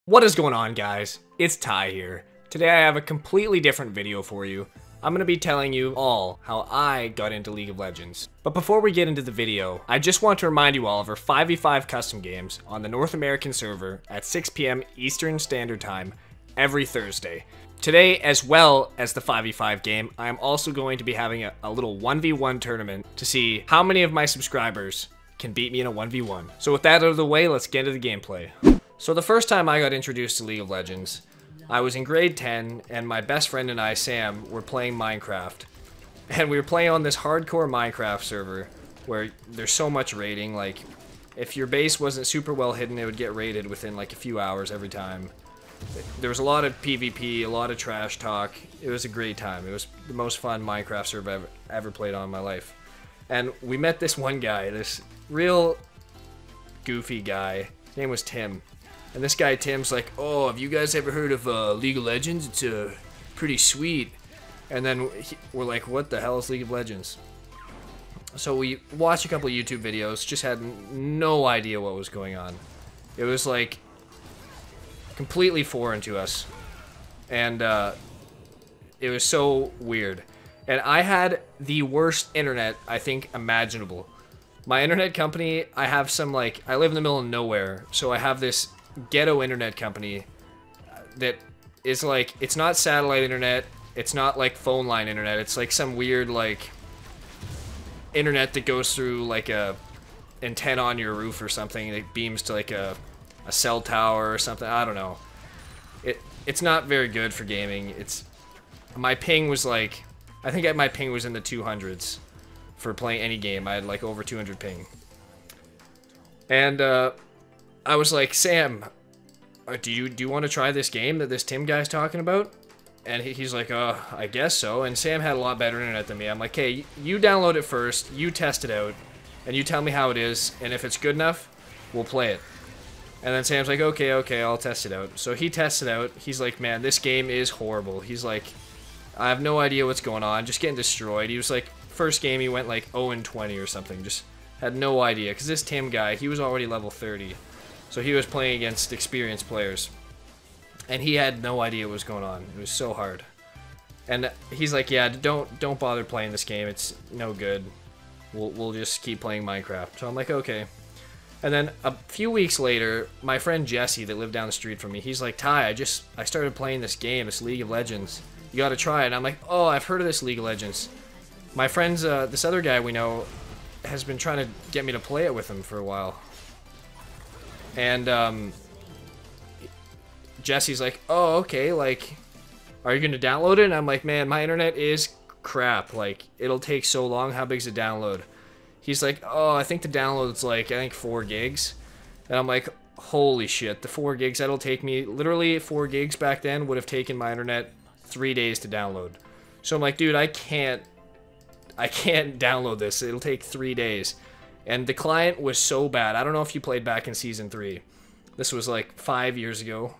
What is going on, guys? It's Ty here. Today I have a completely different video for you. I'm going to be telling you all how I got into League of Legends. But before we get into the video, I just want to remind you all of our 5v5 custom games on the North American server at 6 p.m. Eastern Standard Time every Thursday. Today, as well as the 5v5 game, I am also going to be having a little 1v1 tournament to see how many of my subscribers can beat me in a 1v1. So with that out of the way, let's get into the gameplay. So the first time I got introduced to League of Legends, I was in grade 10, and my best friend and I, Sam, were playing Minecraft. And we were playing on this hardcore Minecraft server, where there's so much raiding, like, if your base wasn't super well hidden, it would get raided within like a few hours every time. There was a lot of PvP, a lot of trash talk. It was a great time. It was the most fun Minecraft server I've ever played on in my life. And we met this one guy, this real goofy guy. His name was Tim. And this guy Tim's like, oh, have you guys ever heard of League of Legends? It's pretty sweet. And then we're like, what the hell is League of Legends? So we watched a couple of YouTube videos, just had no idea what was going on. It was like completely foreign to us. And it was so weird. And I had the worst internet, I think, imaginable. My internet company, I have some, like, I live in the middle of nowhere, so I have this ghetto internet company that is like, it's not satellite internet, it's not like phone line internet, it's like some weird like internet that goes through like a antenna on your roof or something, it beams to like a cell tower or something. I don't know, it's not very good for gaming. It's, my ping was like, I think my ping was in the 200s for playing any game. I had like over 200 ping. And I was like, Sam, do you want to try this game that this Tim guy's talking about? And he's like, I guess so. And Sam had a lot better internet than me. I'm like, hey, you download it first, you test it out, and you tell me how it is, and if it's good enough, we'll play it. And then Sam's like, okay, I'll test it out. So he tests it out. He's like, man, this game is horrible. He's like, I have no idea what's going on, just getting destroyed. He was like, first game he went like 0-20 or something, just had no idea. Because this Tim guy, he was already level 30. So he was playing against experienced players. And he had no idea what was going on. It was so hard. And he's like, yeah, don't bother playing this game. It's no good. We'll just keep playing Minecraft. So I'm like, okay. And then a few weeks later, my friend Jesse that lived down the street from me, he's like, Ty, I started playing this game, this League of Legends. You gotta try it. And I'm like, oh, I've heard of this League of Legends. My friend's, this other guy we know has been trying to get me to play it with him for a while. And Jesse's like, oh, okay, like, are you gonna download it? And I'm like, man, my internet is crap, like, it'll take so long. How big's the download? He's like, oh, I think the download's like, I think 4 gigs. And I'm like, holy shit, the 4 gigs, that'll take me, literally 4 gigs back then would have taken my internet 3 days to download. So I'm like, dude, I can't download this, it'll take 3 days. And the client was so bad. I don't know if you played back in Season 3. This was like 5 years ago.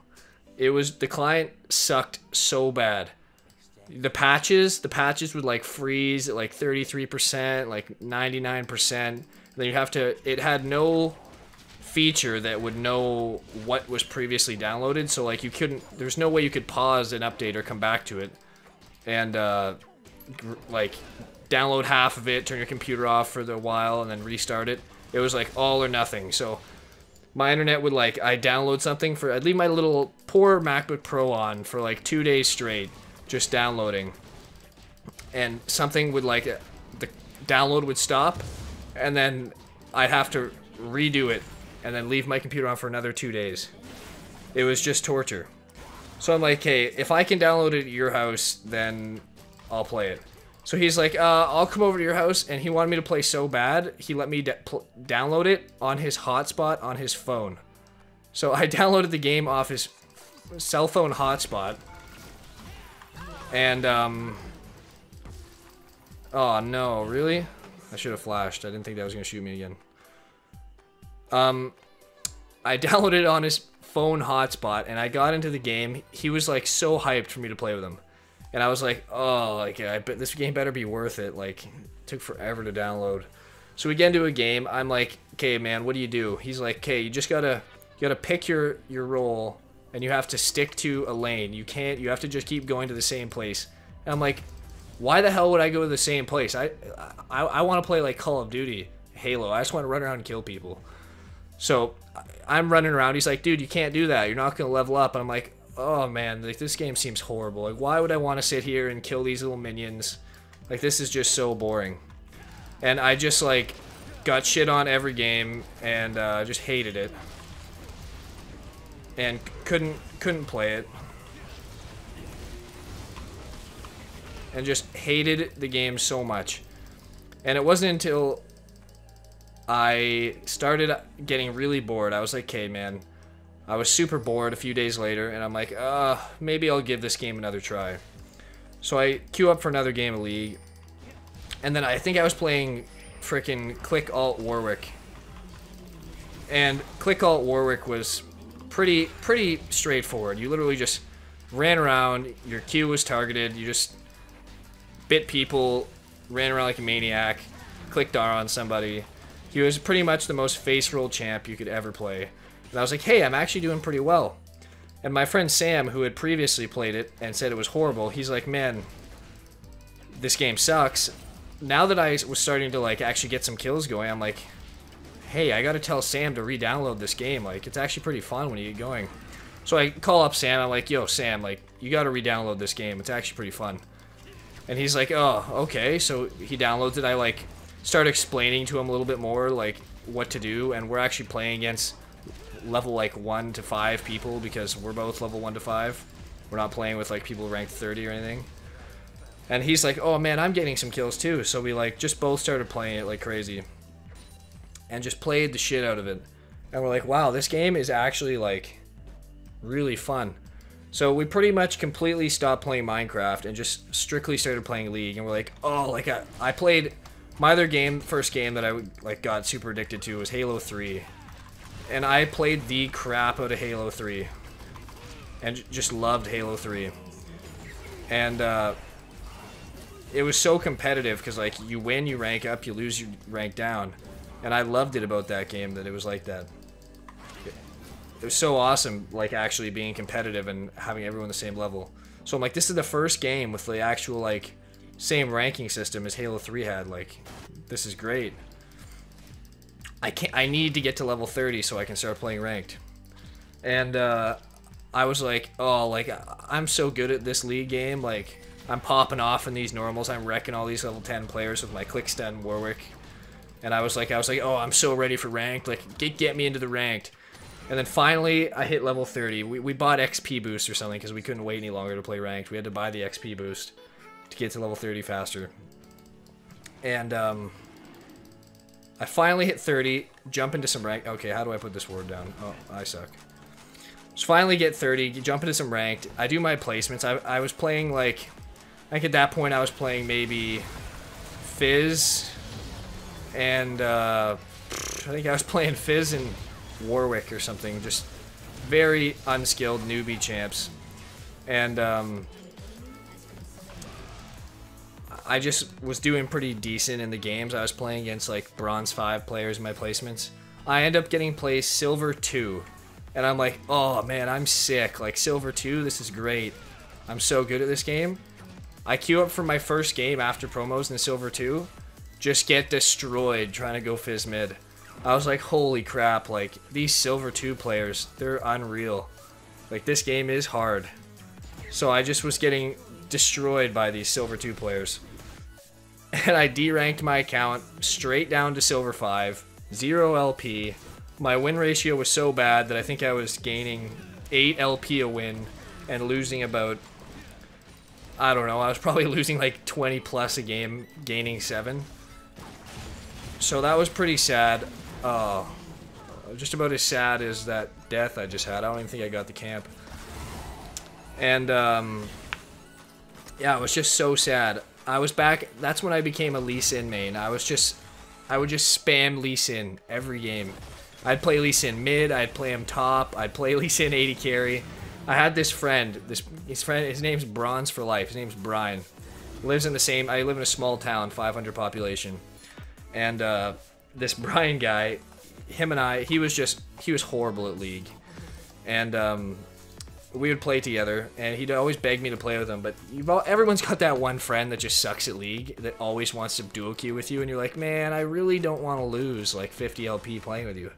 The client sucked so bad. The patches would like freeze at like 33%, like 99%. Then you have to, it had no feature that would know what was previously downloaded. So like you couldn't, there's no way you could pause an update or come back to it. And like download half of it, turn your computer off for a while, and then restart it. It was like all or nothing. So my internet would, like, I'd download something for, I'd leave my little poor MacBook Pro on for like 2 days straight, just downloading. And something would, like, the download would stop, and then I'd have to redo it, and then leave my computer on for another 2 days. It was just torture. So I'm like, hey, if I can download it at your house, then I'll play it. So he's like, I'll come over to your house, and he wanted me to play so bad, he let me download it on his hotspot on his phone. So I downloaded the game off his cell phone hotspot. And, oh no, really? I should have flashed. I didn't think that was going to shoot me again. I downloaded it on his phone hotspot, and I got into the game. He was like so hyped for me to play with him. And I was like, oh, like, I bet this game better be worth it. Like, it took forever to download. So we get into a game. I'm like, okay, man, what do you do? He's like, okay, you just gotta pick your role, and you have to stick to a lane. You have to just keep going to the same place. And I'm like, why the hell would I go to the same place? I want to play like Call of Duty, Halo. I just want to run around and kill people. So I'm running around. He's like, dude, you can't do that. You're not going to level up. And I'm like, oh man, like this game seems horrible. Like, why would I want to sit here and kill these little minions? Like, this is just so boring. And I just like got shit on every game and just hated it. And couldn't play it. And just hated the game so much. And it wasn't until I started getting really bored. I was like, okay, man. I was super bored a few days later, and I'm like, maybe I'll give this game another try. So I queue up for another game of League. And then I think I was playing frickin' Click Alt Warwick. And Click Alt Warwick was pretty straightforward. You literally just ran around, your Q was targeted, you just bit people, ran around like a maniac, clicked R on somebody. He was pretty much the most face roll champ you could ever play. And I was like, hey, I'm actually doing pretty well. And my friend Sam, who had previously played it and said it was horrible, he's like, man, this game sucks. Now that I was starting to like actually get some kills going, I'm like, hey, I gotta tell Sam to re-download this game. Like, it's actually pretty fun when you get going. So I call up Sam, I'm like, yo, Sam, like, you gotta re-download this game. It's actually pretty fun. And he's like, oh, okay. So he downloads it. I like start explaining to him a little bit more like what to do, and we're actually playing against level like 1 to 5 people because we're both level 1 to 5. We're not playing with like people ranked 30 or anything. And he's like, oh man, I'm getting some kills too. So we like just both started playing it like crazy and just played the shit out of it. And we're like, wow, this game is actually like really fun. So we pretty much completely stopped playing Minecraft and just strictly started playing League. And we're like, oh, like I played my other game, first game that I like got super addicted to was Halo 3. And I played the crap out of Halo 3. And just loved Halo 3. And it was so competitive because like you win, you rank up, you lose, you rank down. And I loved it about that game that it was like that. It was so awesome, like actually being competitive and having everyone the same level. So I'm like, this is the first game with the actual like same ranking system as Halo 3 had. Like, this is great. I need to get to level 30 so I can start playing ranked. And I was like, oh, like I'm so good at this League game. Like, I'm popping off in these normals. I'm wrecking all these level 10 players with my Clickstun Warwick. And I was like, oh, I'm so ready for ranked. Like, get me into the ranked. And then finally, I hit level 30. We bought XP boost or something because we couldn't wait any longer to play ranked. We had to buy the XP boost to get to level 30 faster. And I finally hit 30, jump into some rank. Okay, how do I put this word down? Oh, I suck. Just finally get 30, jump into some ranked. I do my placements. I was playing like, I think at that point I was playing maybe Fizz and I think I was playing Fizz and Warwick or something. Just very unskilled newbie champs. And I just was doing pretty decent in the games. I was playing against like bronze 5 players in my placements. I end up getting placed silver 2. And I'm like, oh man, I'm sick. Like silver 2, this is great. I'm so good at this game. I queue up for my first game after promos in the silver 2. Just get destroyed trying to go Fizz mid. I was like, holy crap, like these silver 2 players, they're unreal. Like this game is hard. So I just was getting destroyed by these silver 2 players. And I deranked my account straight down to silver 5, 0 LP. My win ratio was so bad that I think I was gaining 8 LP a win and losing about, I don't know, I was probably losing like 20 plus a game, gaining 7. So that was pretty sad. Just about as sad as that death I just had. I don't even think I got the camp. And yeah, it was just so sad. I was back, that's when I became a Lee Sin main. I would just spam Lee Sin every game. I'd play Lee Sin mid, I'd play him top, I'd play Lee Sin 80 carry. I had this friend, his name's Bronze for Life, his name's Brian. Lives in the same, I live in a small town, 500 population. And this Brian guy, him and I, he was horrible at League. And we would play together, and he'd always beg me to play with him. But everyone's got that one friend that just sucks at League, that always wants to duo queue with you, and you're like, man, I really don't want to lose like 50 LP playing with you.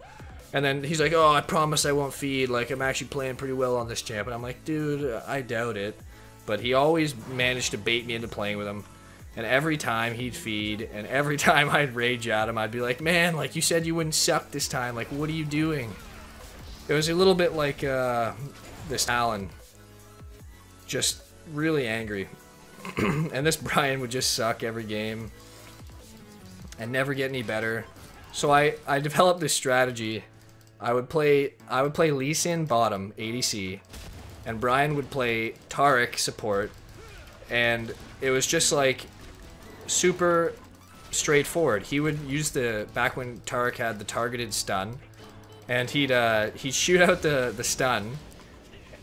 And then he's like, oh, I promise I won't feed, like I'm actually playing pretty well on this champ. And I'm like, dude, I doubt it. But he always managed to bait me into playing with him. And every time he'd feed, and every time I'd rage at him, I'd be like, man, like you said you wouldn't suck this time, like what are you doing? It was a little bit like this Alan, just really angry. And this Brian would just suck every game and never get any better. So I developed this strategy. I would play Lee Sin bottom ADC, and Brian would play Taric support, and it was just like super straightforward. He would use back when Taric had the targeted stun, and he'd shoot out the stun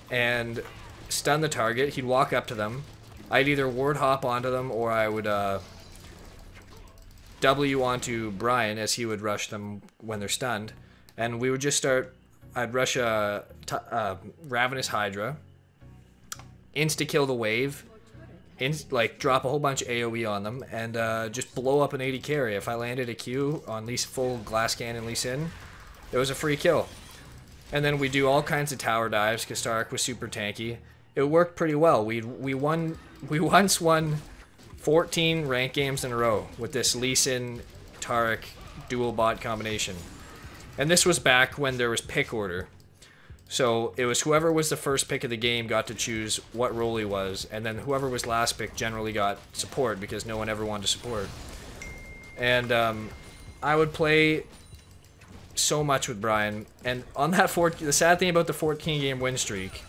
and stun the target. He'd walk up to them. I'd either ward hop onto them, or I would W onto Brian as he would rush them when they're stunned. And we would just start, I'd rush a Ravenous Hydra, insta-kill the wave, like drop a whole bunch of AoE on them, and just blow up an 80 carry. If I landed a Q on full Glass Cannon Lee Sin, it was a free kill. And then we do all kinds of tower dives, because Taric was super tanky. It worked pretty well. We once won 14 ranked games in a row with this Lee Sin Taric dual bot combination. And this was back when there was pick order. So it was whoever was the first pick of the game got to choose what role he was, and then whoever was last pick generally got support, because no one ever wanted to support. And I would play so much with Brian, and on that the sad thing about the 14 game win streak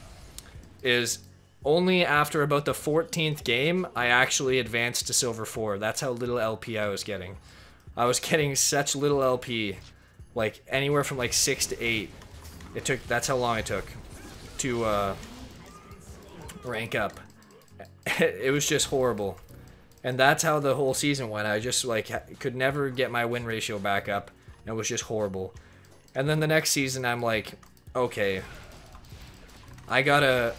is only after about the 14th game I actually advanced to Silver 4. That's how little LP I was getting. I was getting such little LP, like anywhere from like 6 to 8. That's how long it took to rank up. It was just horrible. And that's how the whole season went. I just like could never get my win ratio back up. It was just horrible. And then the next season I'm like, okay, I gotta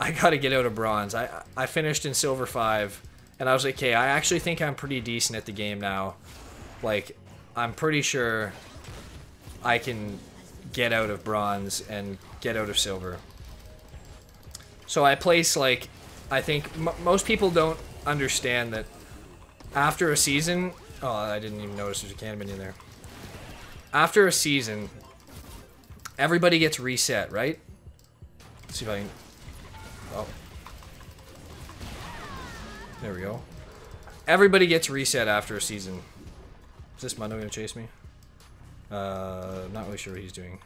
get out of bronze. I finished in Silver 5, and I was like, okay, I actually think I'm pretty decent at the game now. Like, I'm pretty sure I can get out of bronze and get out of silver. So I place, like, I think most people don't understand that after a season... Oh, I didn't even notice there's a cannon in there. After a season, everybody gets reset, right? Let's see if I can... Oh. There we go. Everybody gets reset after a season. Is this Mundo gonna chase me? Not really sure what he's doing.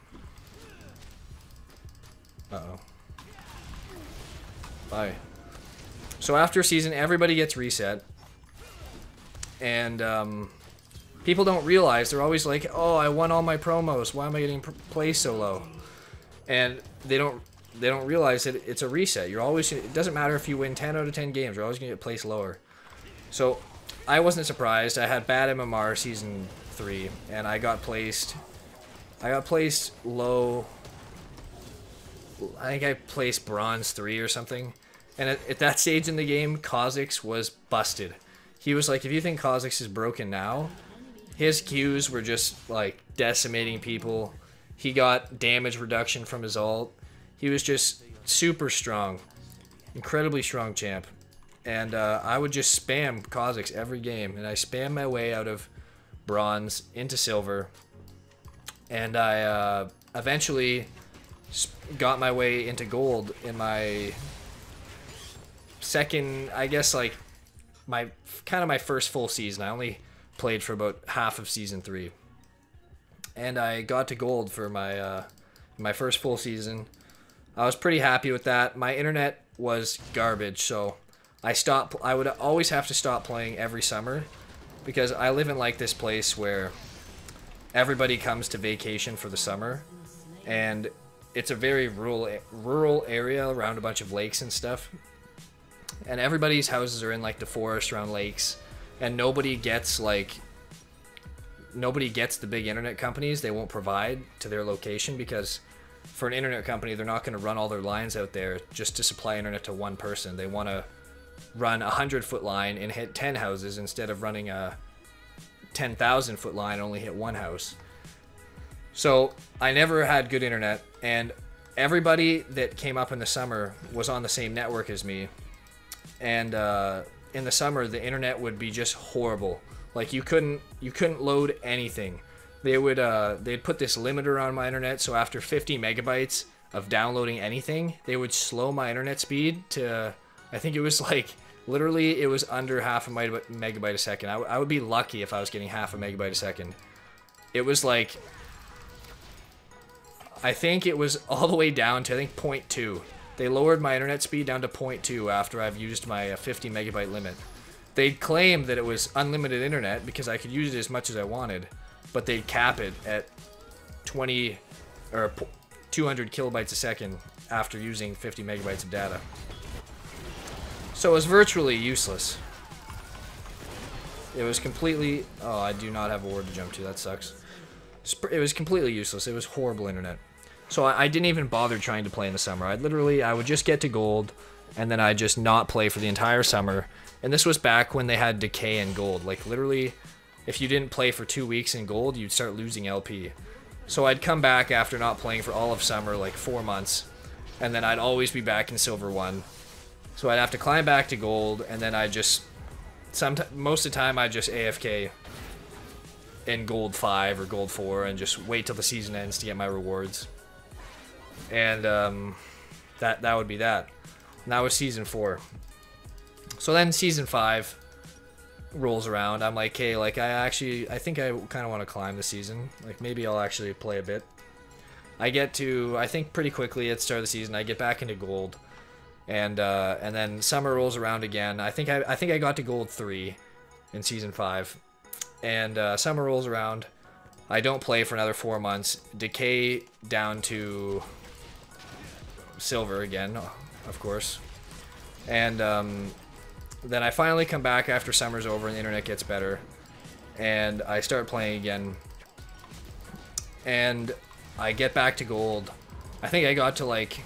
Uh-oh. Bye. So after a season, everybody gets reset. And, people don't realize, they're always like, oh, I won all my promos, why am I getting play so low? And they don't realize that it's a reset. You're always, it doesn't matter if you win 10 out of 10 games, you're always going to get placed lower. So I wasn't surprised. I had bad MMR season 3, and I got placed low. I think I placed bronze 3 or something. And at that stage in the game, Kha'Zix was busted. He was like, if you think Kha'Zix is broken now, his Qs were just like decimating people. He got damage reduction from his ult. He was just super strong. Incredibly strong champ. And I would just spam Kha'Zix every game. And I spammed my way out of bronze into silver. And I eventually got my way into gold in my second, I guess, like, my first full season. I only played for about half of season 3. And I got to gold for my first full season. I was pretty happy with that. My internet was garbage, so I would always have to stop playing every summer, because I live in like this place where everybody comes to vacation for the summer, and it's a very rural area around a bunch of lakes and stuff. And everybody's houses are in like the forest around lakes, and nobody gets the big internet companies. They won't provide to their location because for an internet company, they're not going to run all their lines out there just to supply internet to one person. They want to run a 100-foot line and hit 10 houses instead of running a 10,000-foot line and only hit one house. So I never had good internet, and everybody that came up in the summer was on the same network as me. And in the summer, the internet would be just horrible. Like you couldn't load anything. They'd put this limiter on my internet, so after 50 megabytes of downloading anything, they would slow my internet speed to, I think it was like, literally it was under half a megabyte a second. I would be lucky if I was getting half a megabyte a second. It was like, I think it was all the way down to, I think, 0.2. They lowered my internet speed down to 0.2 after I've used my 50 megabyte limit. They'd claim that it was unlimited internet because I could use it as much as I wanted, but they'd cap it at 20 or 200 kilobytes a second after using 50 megabytes of data. So it was virtually useless. It was completely... Oh, I do not have a word to jump to. That sucks. It was completely useless. It was horrible internet. So I didn't even bother trying to play in the summer. I would just get to gold, and then I'd just not play for the entire summer. And this was back when they had decay in gold. Like, literally, if you didn't play for 2 weeks in gold, you'd start losing LP. So I'd come back after not playing for all of summer, like 4 months, and then I'd always be back in silver 1. So I'd have to climb back to gold, and then I just... most of the time, I'd just AFK in gold 5 or gold 4 and just wait till the season ends to get my rewards. And that would be that. And that was season 4. So then season 5 rolls around. I'm like, hey, like I think I kind of want to climb the season. Like maybe I'll actually play a bit. I get to, I think pretty quickly at the start of the season, I get back into gold. And then summer rolls around again. I think I got to gold 3 in season 5. And summer rolls around. I don't play for another 4 months. Decay down to silver again, of course. And then I finally come back after summer's over and the internet gets better. And I start playing again. And I get back to gold. I think I got to like,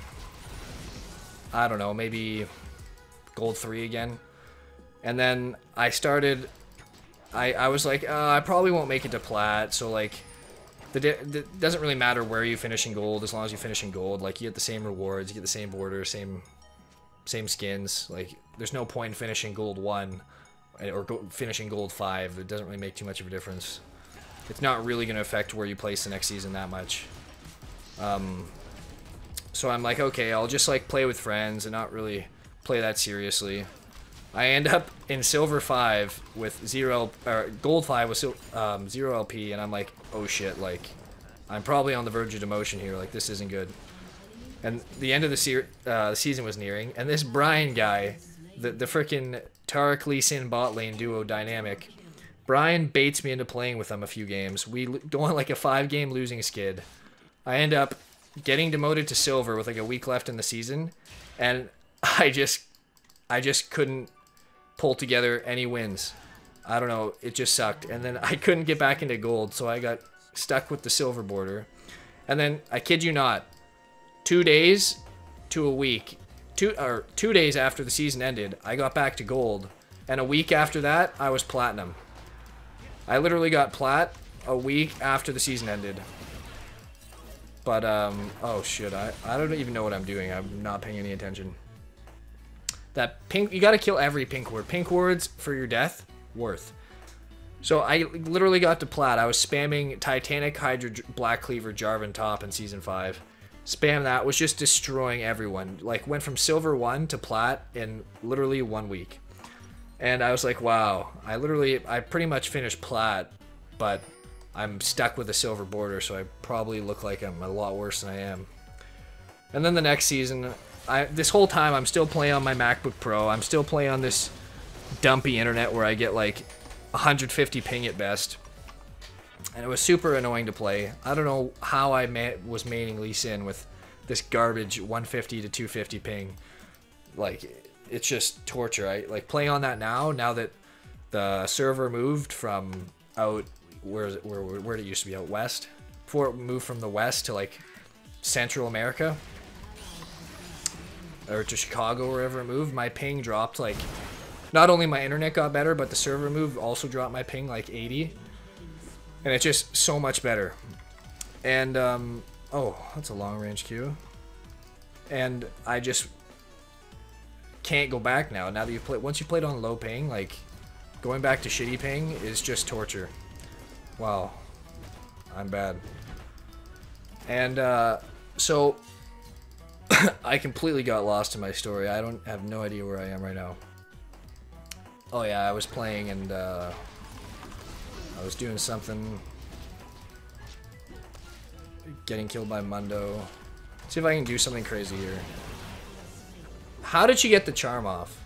I don't know, maybe gold 3 again. And then I started... I was like, I probably won't make it to plat, so like, it doesn't really matter where you finish in gold as long as you finish in gold. Like, you get the same rewards, you get the same border, same skins. Like, there's no point in finishing gold 1 or finishing gold 5. It doesn't really make too much of a difference. It's not really going to affect where you place the next season that much. So I'm like, okay, I'll just like play with friends and not really play that seriously. I end up in silver 5 with gold 5 with 0 LP, and I'm like, oh shit, like, I'm probably on the verge of demotion here, like, this isn't good. And the end of the season was nearing, and this Brian guy, the frickin' Tariq Lee Sin bot lane duo dynamic, Brian baits me into playing with him a few games. We go on like a 5-game losing skid. I end up getting demoted to silver with like a week left in the season, and I just couldn't pull together any wins. I don't know, it just sucked. And then I couldn't get back into gold, so I got stuck with the silver border. And then, I kid you not, 2 days to a week, 2 days after the season ended, I got back to gold. And a week after that, I was platinum. I literally got plat a week after the season ended. But, oh shit, I don't even know what I'm doing. I'm not paying any attention. That pink, you gotta kill every pink word. Pink words for your death, worth. So I literally got to plat. I was spamming Titanic, Hydra, Black Cleaver, Jarvan top in season 5. Spam that, was just destroying everyone. Like, went from silver 1 to plat in literally 1 week. And I was like, wow, I pretty much finished plat, but I'm stuck with a silver border, so I probably look like I'm a lot worse than I am. And then the next season, this whole time I'm still playing on my MacBook Pro. I'm still playing on this dumpy internet where I get like 150 ping at best. And it was super annoying to play. I don't know how I was maining Lee Sin with this garbage 150 to 250 ping. Like, it's just torture. Like playing on that now that the server moved from out where it used to be, out west. Before it moved from the west to like Central America, or to Chicago, wherever it moved, my ping dropped. Like, not only my internet got better, but the server move also dropped my ping like 80, and it's just so much better. And oh, that's a long range Q. And I just can't go back now. Now that you play, once you played on low ping, like going back to shitty ping is just torture. Wow, I'm bad. And so I completely got lost in my story. I don't have no idea where I am right now. Oh yeah, I was playing and I was doing something. Getting killed by Mundo. See if I can do something crazy here. How did she get the charm off?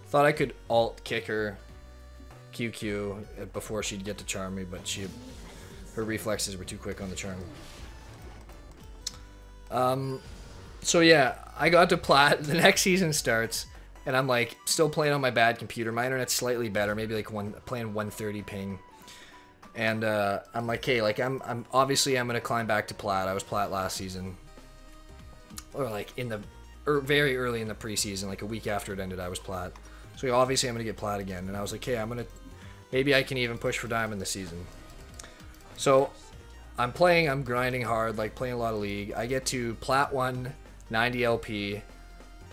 Thought I could alt kick her QQ before she'd get to charm me, but her reflexes were too quick on the charm. So yeah, I got to plat. The next season starts, and I'm like still playing on my bad computer. My internet's slightly better, maybe like playing 130 ping. And I'm like, hey, like I'm obviously I'm gonna climb back to plat. I was plat last season, or like very early in the preseason, like a week after it ended, I was plat. So obviously I'm gonna get plat again. And I was like, hey, maybe I can even push for diamond this season. So I'm grinding hard, like playing a lot of league. I get to plat 1, 90 LP,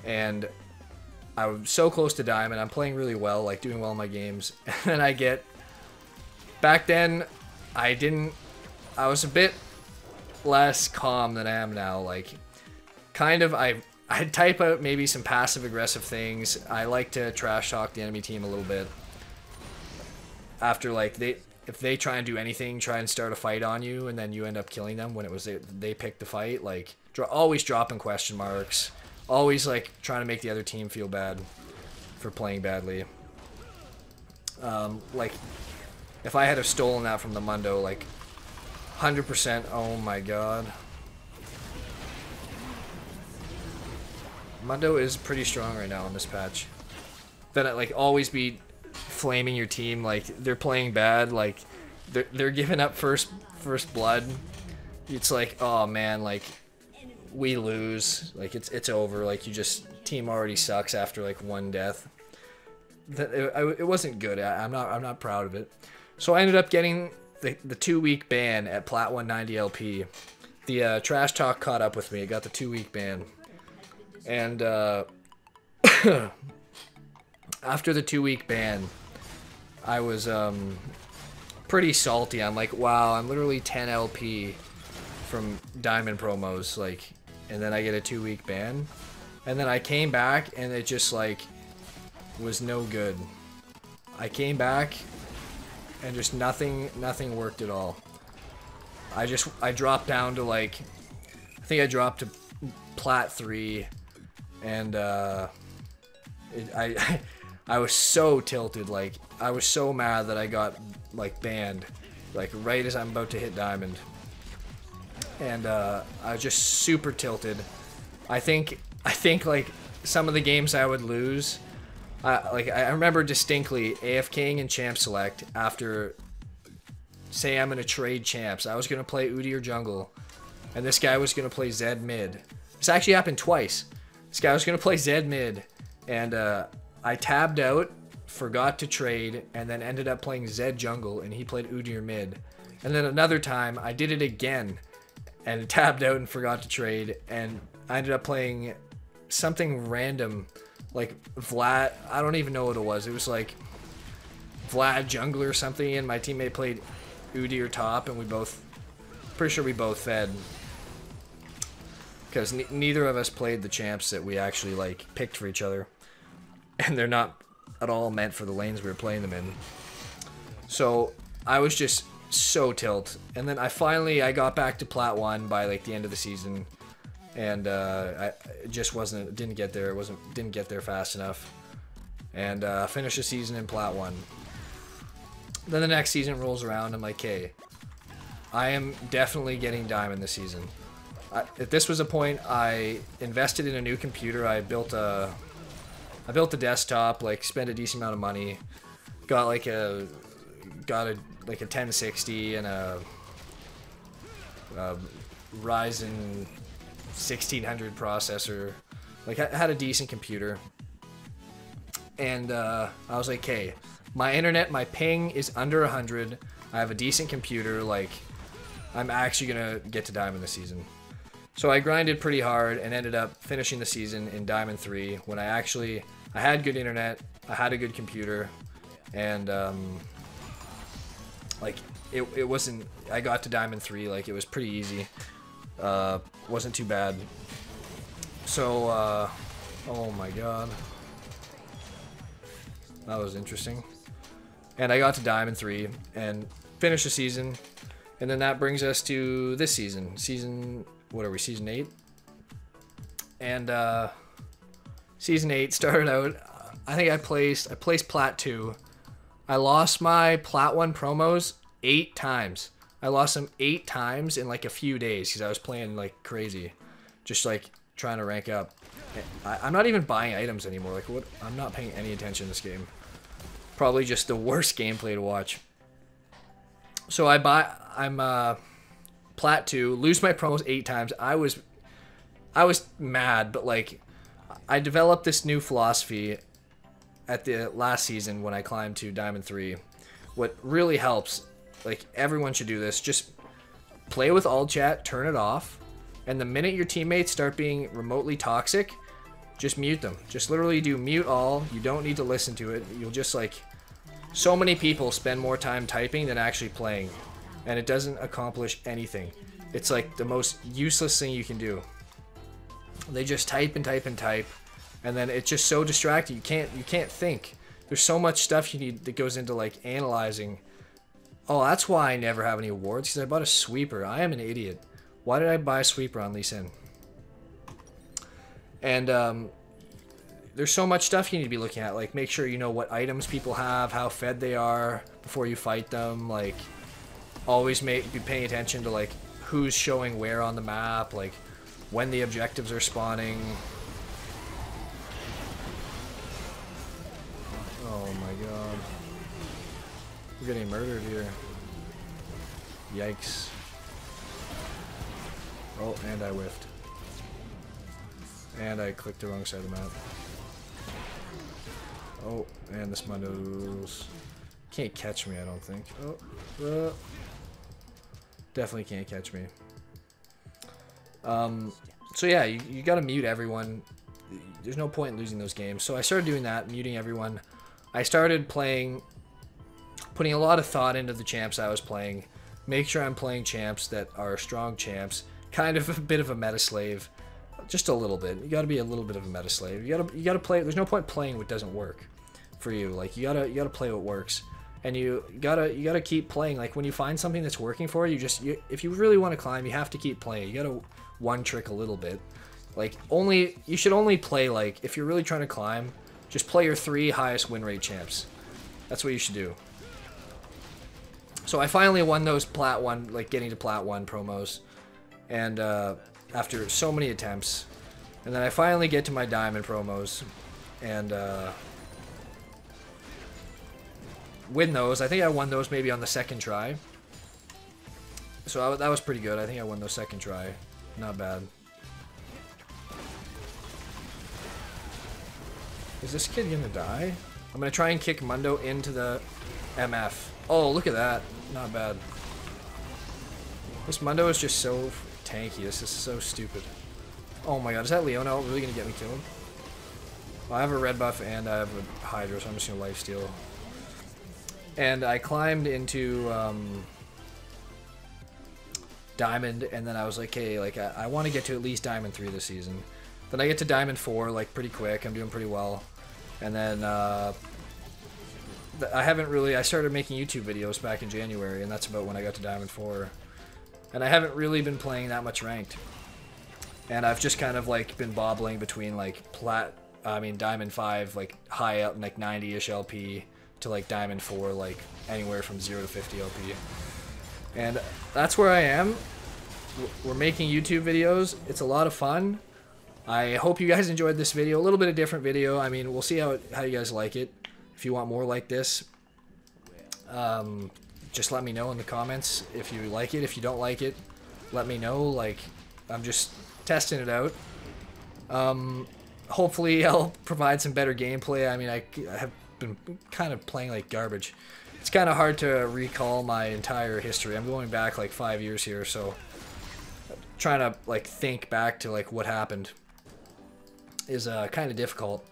and I'm so close to diamond. I'm playing really well, like doing well in my games, and then I get. Back then, I was a bit less calm than I am now. Like, kind of, I'd type out maybe some passive-aggressive things. I like to trash talk the enemy team a little bit. After, like, if they try and do anything, try and start a fight on you, and then you end up killing them when it was they picked the fight. Like, always dropping question marks. Always, like, trying to make the other team feel bad for playing badly. Like... If I had have stolen that from the Mundo, like 100%, oh my god. Mundo is pretty strong right now in this patch. Then it like always be flaming your team, like they're playing bad, like they're giving up first blood. It's like, oh man, like we lose, like it's over, like team already sucks after like one death. It wasn't good. I'm not proud of it. So I ended up getting the 2-week ban at plat 190 LP. The trash talk caught up with me. I got the 2-week ban. And after the 2-week ban, I was pretty salty. I'm like, wow, I'm literally 10 LP from diamond promos, like, and then I get a 2-week ban. And then I came back and it just like was no good. I came back and just nothing worked at all. I dropped down to like, I think I dropped to plat 3, and I was so tilted, like I was so mad that I got like banned, like right as I'm about to hit diamond, and I was just super tilted. I think like some of the games I would lose. Like I remember distinctly AFKing and champ select after, say I'm gonna trade champs. I was gonna play Udi or jungle, and this guy was gonna play Zed mid. This actually happened twice. This guy was gonna play Zed mid, and I tabbed out, forgot to trade, and then ended up playing Zed jungle, and he played Udi or mid. And then another time I did it again, and tabbed out and forgot to trade, and I ended up playing something random. Like Vlad, I don't even know what it was. It was like Vlad jungler or something, and my teammate played Udi or top, and pretty sure we both fed. Because neither of us played the champs that we actually like picked for each other. And they're not at all meant for the lanes we were playing them in. So I was just so tilt. And then I got back to plat 1 by like the end of the season. And I just didn't get there fast enough, and finished the season in plat 1. Then the next season rolls around. I'm like, hey, I am definitely getting diamond this season. If this was a point, I invested in a new computer. I built a desktop, like spent a decent amount of money, got a 1060 and a Ryzen 1600 processor. Like, I had a decent computer. And I was like, okay, my internet, my ping is under 100. I have a decent computer. Like, I'm actually going to get to Diamond this season. So I grinded pretty hard and ended up finishing the season in Diamond 3 when I had good internet, I had a good computer, and like it wasn't, I got to Diamond 3, like it was pretty easy, wasn't too bad. So oh my god, that was interesting. And I got to Diamond 3 and finished the season, and then that brings us to this season, what are we, season 8? And season 8 started out, I think I placed Plat 2. I lost my Plat 1 promos 8 times. I lost them 8 times in like a few days because I was playing like crazy, just like trying to rank up. I'm not even buying items anymore. Like, what? I'm not paying any attention to this game. Probably just the worst gameplay to watch. So I'm Plat 2, lose my promos 8 times. I was mad, but like I developed this new philosophy at the last season when I climbed to Diamond 3. What really helps, like everyone should do this, just play with all chat, turn it off, and the minute your teammates start being remotely toxic, just mute them. Just literally do mute all. You don't need to listen to it. You'll just like, so many people spend more time typing than actually playing, and it doesn't accomplish anything. It's like the most useless thing you can do. They just type and type and type, and then it's just so distracting. You can't think. There's so much stuff you need that goes into like analyzing. Oh, that's why I never have any awards, because I bought a sweeper. I am an idiot. Why did I buy a sweeper on Lee Sin? And there's so much stuff you need to be looking at. Like, make sure you know what items people have, how fed they are before you fight them. Like, always be paying attention to like who's showing where on the map, like when the objectives are spawning. Oh my god. We're getting murdered here. Yikes. Oh, and I whiffed. And I clicked the wrong side of the map. Oh, and this Mundo's can't catch me, I don't think. Oh, definitely can't catch me. So yeah, you gotta mute everyone. There's no point in losing those games. So I started doing that, muting everyone. I started playing, putting a lot of thought into the champs I was playing. Make sure I'm playing champs that are strong champs. Kind of a bit of a meta slave. Just a little bit. You gotta be a little bit of a meta slave. You gotta play. There's no point playing what doesn't work for you. Like, you gotta play what works. And you gotta keep playing. Like, when you find something that's working for you, if you really want to climb, you have to keep playing. You gotta one trick a little bit. Like, you should only play, like, if you're really trying to climb, just play your 3 highest win rate champs. That's what you should do. So I finally won those Plat 1, like getting to Plat 1 promos, and after so many attempts, and then I finally get to my Diamond promos, and win those. I think I won those maybe on the 2nd try. So that was pretty good. I think I won those 2nd try. Not bad. Is this kid gonna die? I'm gonna try and kick Mundo into the MF. Oh, look at that. Not bad. This Mundo is just so tanky. This is so stupid. Oh my god, is that Leona really gonna get me killed? Well, I have a red buff and I have a Hydra, so I'm just gonna lifesteal. And I climbed into Diamond, and then I was like, hey, like I want to get to at least Diamond 3 this season. Then I get to Diamond 4, like, pretty quick. I'm doing pretty well. And then I started making YouTube videos back in January, and that's about when I got to Diamond 4. And I haven't really been playing that much ranked. And I've just kind of, like, been bobbling between, like, Diamond 5, like, high up, like, 90-ish LP, to, like, Diamond 4, like, anywhere from 0 to 50 LP. And that's where I am. We're making YouTube videos. It's a lot of fun. I hope you guys enjoyed this video. A little bit of different video. I mean, we'll see how you guys like it. If you want more like this, just let me know in the comments if you like it. If you don't like it, let me know. Like, I'm just testing it out. Hopefully I'll provide some better gameplay. I mean, I have been kind of playing like garbage. It's kind of hard to recall my entire history. I'm going back like 5 years here, so trying to like think back to like what happened is kind of difficult.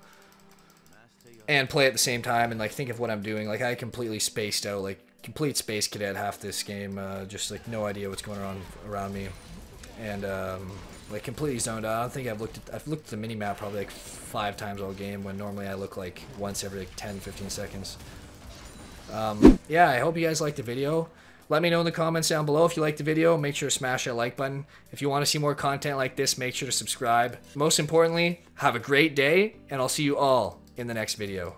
And play at the same time and like think of what I'm doing. Like, I completely spaced out, like complete space cadet half this game. Just like no idea what's going on around me, and like completely zoned out. I don't think I've looked at the mini map probably like 5 times all game, when normally I look like once every like 10-15 seconds. Yeah, I hope you guys liked the video. Let me know in the comments down below if you liked the video. Make sure to smash that like button. If you want to see more content like this, make sure to subscribe. Most importantly, have a great day, and I'll see you all in the next video.